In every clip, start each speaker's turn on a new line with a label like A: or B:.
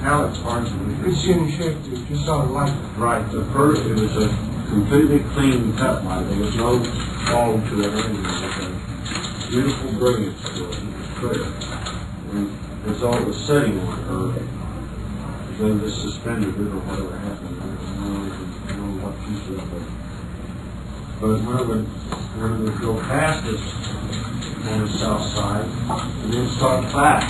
A: metallic parts.
B: It shouldn't shift it, just saw the light.
A: Right. The first, it was a completely clean cut light. There was no fog to it or anything. It was a beautiful brilliance to it. It was clear. And it's all the setting on her. Then this suspended it or whatever happened. I don't know what piece of it. But when it would go past us on the south side, and then start back,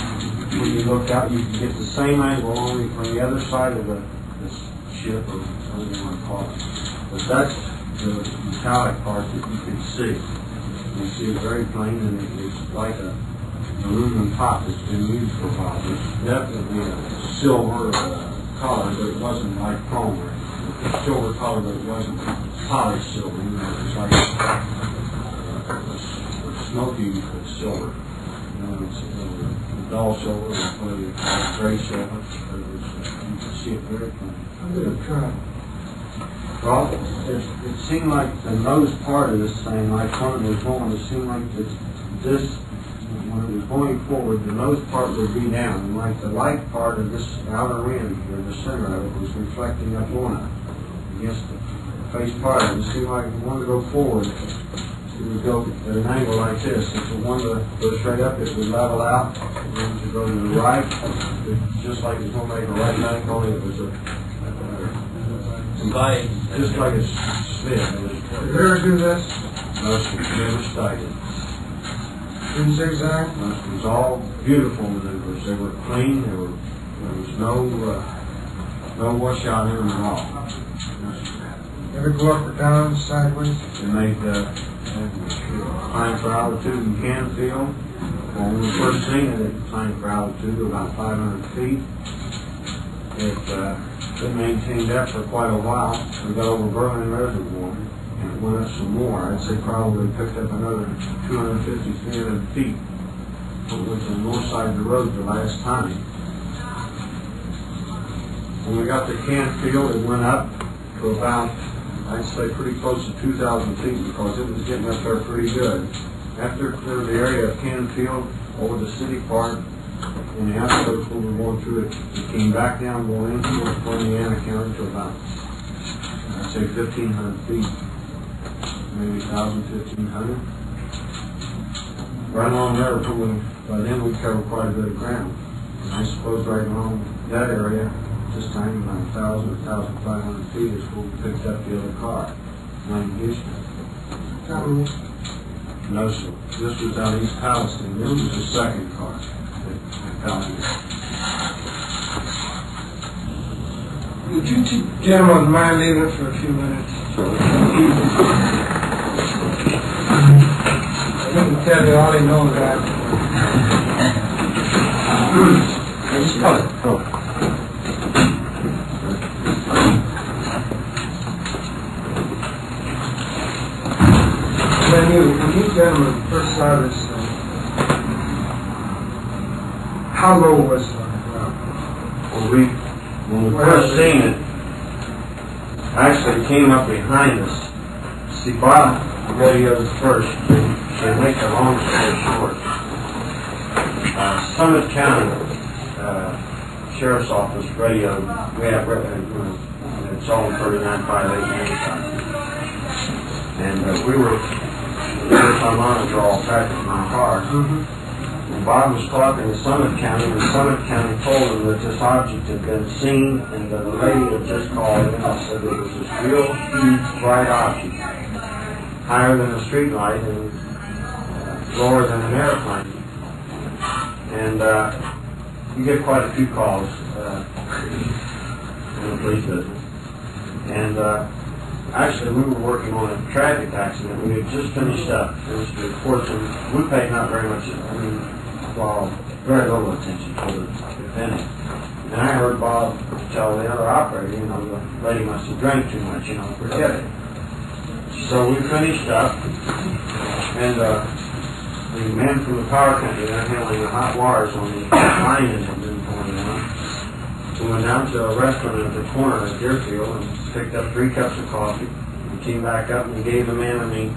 A: when you look out, you can get the same angle only from the other side of this ship, or whatever you want to call it. But that's the metallic part that you can see. You see it very plain, and it's like a aluminum top that's been used for a while. It's definitely a silver color, but it wasn't like chrome. It's silver color, but it wasn't polished silver. You know, it was like a smoky silver. You know, it's a dull silver, or gray silver. You can see it very plain.
B: I'm going to try.
A: Well, it seemed like the nose part of this thing, like when it was going, it seemed like this, when it was going forward, the nose part would be down, and like the light part of this outer rim here, the center of it, was reflecting up on it against the face part. And it seemed like if you wanted to go forward, it would go at an angle like this. If you wanted to go straight up, it would level out. And then to go to the right, just like it's going to make a right angle, it was just like a spin.
B: Did you ever do this?
A: No, it never started.
B: In zigzag?
A: It was all beautiful maneuvers. They were clean. There was no washout in them at all.
B: Ever go up or down, sideways?
A: They made climb for altitude in Canfield. When we first seen it climbed for altitude about 500 feet. It maintained that for quite a while. We got over Berlin Reservoir, and it went up some more. I'd say probably picked up another 250, 300 feet. It went to the north side of the road the last time. When we got to Canfield, it went up to about, I'd say pretty close to 2,000 feet, because it was getting up there pretty good. After it cleared the area of Canfield over the city part, and the outskirts when we were going through it, it came back down going into Indiana County to about, I'd say 1,500 feet, maybe 1,000, 1,500. Right along there, by then we covered quite a bit of ground. And I suppose right along that area, this time about 1,000 or 1,500 feet is where we picked up the other car, in Houston. No, sir. This was out East Palestine. This was the second car.
B: Would you two gentlemen mind leaving for a few minutes? I can tell you all he knows that. When you gentlemen first saw this thing, how low was it?
A: When we first seen it, actually it came up behind us. See, Bob radioed first. They make a long story short. Summit County Sheriff's Office radioed. We have, it's all 3958 and we were on monitor all traffic in my car. And Bob was talking to Summit County, and Summit County told him that this object had been seen, and the lady had just called in and said there was this real huge bright object, higher than a street light and lower than an airplane. And you get quite a few calls in the police business. And actually, we were working on a traffic accident. We had just finished the reports, and we paid not very much, very little attention to it, if any. And I heard Bob tell the other operator, the lady must have drank too much, forget it. So we finished up, and the man from the power company, they're handling the hot wires on the line that had been going on. We went down to a restaurant at the corner of Deerfield and picked up 3 cups of coffee. We came back up and we gave the man in the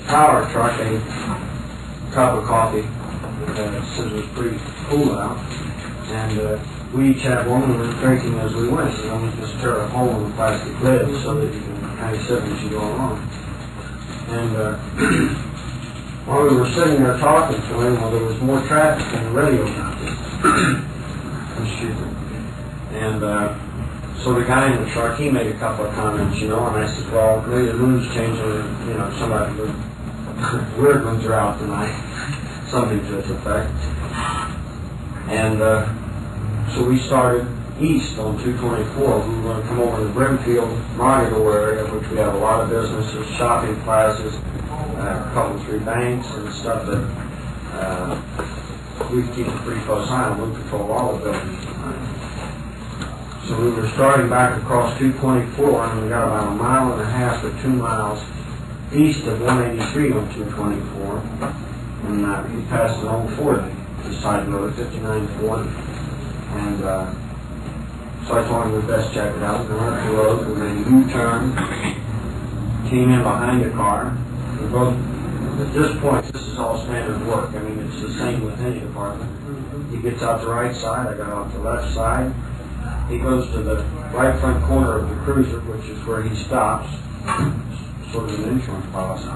A: power truck a cup of coffee since it was pretty cool out. And we each had one and we were drinking as we went. You know, we just tear a hole in the plastic lid so that you can kind of sip as you go along. And while we were sitting there talking to him, well, there was more traffic than the radio counted. Excuse me. And so the guy in the truck, he made a couple of comments, you know, and I said, well, maybe the moon's changing, you know, somebody, the weird ones are out tonight, something to its effect. And so we started east on 224. We were going to come over to the Brimfield, Margaret area, which we have a lot of businesses, shopping plazas, a couple, 3 banks, and stuff that we keep a pretty close eye on. We control all the buildings. So we were starting back across 224, and we got about 1.5 to 2 miles east of 183 on 224, and we passed an old Ford, the side road, 59 Ford, and so I told him we'd best check it out. We went up the road, we made a U-turn, came in behind the car. We both, at this point, this is all standard work. I mean, it's the same with any department. He gets out the right side, I got out the left side. He goes to the right front corner of the cruiser, which is where he stops, sort of an insurance policy.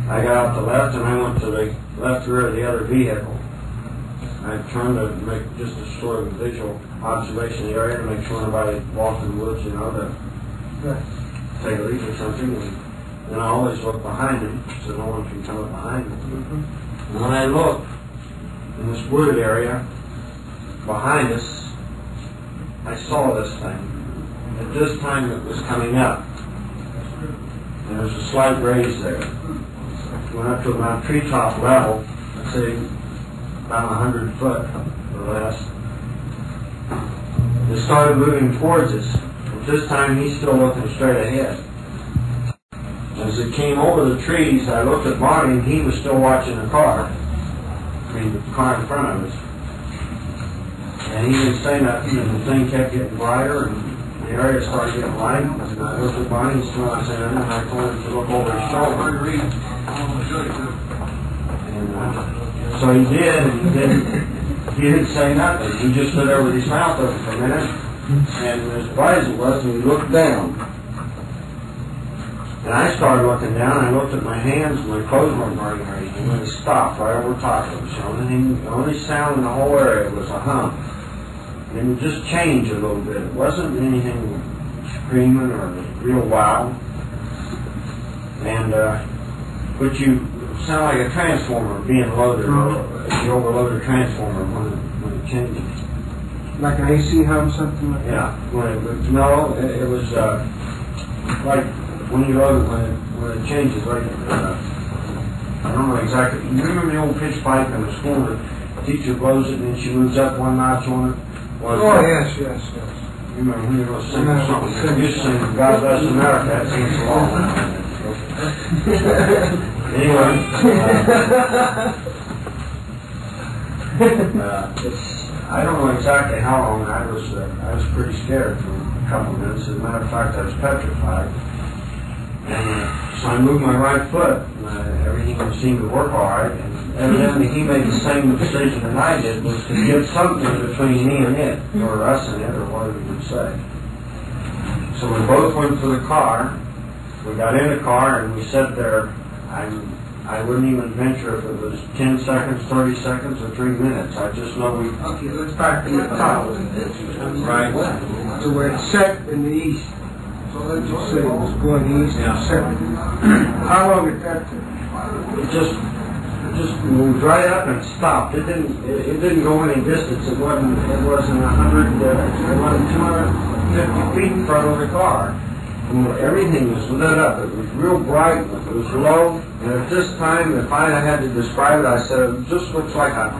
A: I got out the left and I went to the left rear of the other vehicle. I turned to make just a sort of visual observation of the area to make sure nobody walked in the woods, you know, to take a leak or something. And I always look behind him so no one can come up behind me. And when I looked in this wooded area behind us, I saw this thing. At this time it was coming up. And there was a slight raise there. Went up to about treetop level, I'd say about 100 foot or less. It started moving towards us. At this time he's still looking straight ahead. As it came over the trees, I looked at Marty and he was still watching the car. I mean, the car in front of us. And he didn't say nothing, and the thing kept getting brighter, and the area started getting light. And I looked at Marty, and still not saying anything, and I told him to look over his shoulder. And so he did, and he didn't say nothing. He just stood there with his mouth open for a minute, and as bright as it was, and he looked down. And I started looking down, and I looked at my hands, and my clothes weren't burning or anything, and it stopped right over top of us. The only sound in the whole area was a hum. And it would just change a little bit. It wasn't anything screaming or real wild. And, but you sound like a transformer being loaded, or the overloaded transformer when it changes.
B: Like an AC hum, something like that?
A: Yeah. No, it was like when you load it, when it changes, like, I don't know exactly. You remember the old pitch pipe in the school, the teacher blows it and then she moves up one notch on it?
B: Yes.
A: You remember when you were singing something? You sing God Bless America, that seems a long time. Anyway, I don't know exactly how long I was pretty scared for a couple of minutes. As a matter of fact, I was petrified. And so I moved my right foot, and everything seemed to work all right. And evidently he made the same decision that I did, was to get something between me and it, or us and it, or whatever you would say. So we both went to the car. We got in the car and we sat there. I wouldn't even venture if it was 10 seconds, 30 seconds, or 3 minutes. I just know we...
B: Okay, let's back to the top.
A: Right.
B: So we're set in the east. So let's just say it was going east and set. How long did that take?
A: It just moved right up and stopped. It didn't go any distance. It wasn't 100, it wasn't 250 feet in front of the car. And everything was lit up. It was real bright. It was low. And at this time, if I had to describe it, I said it just looks like a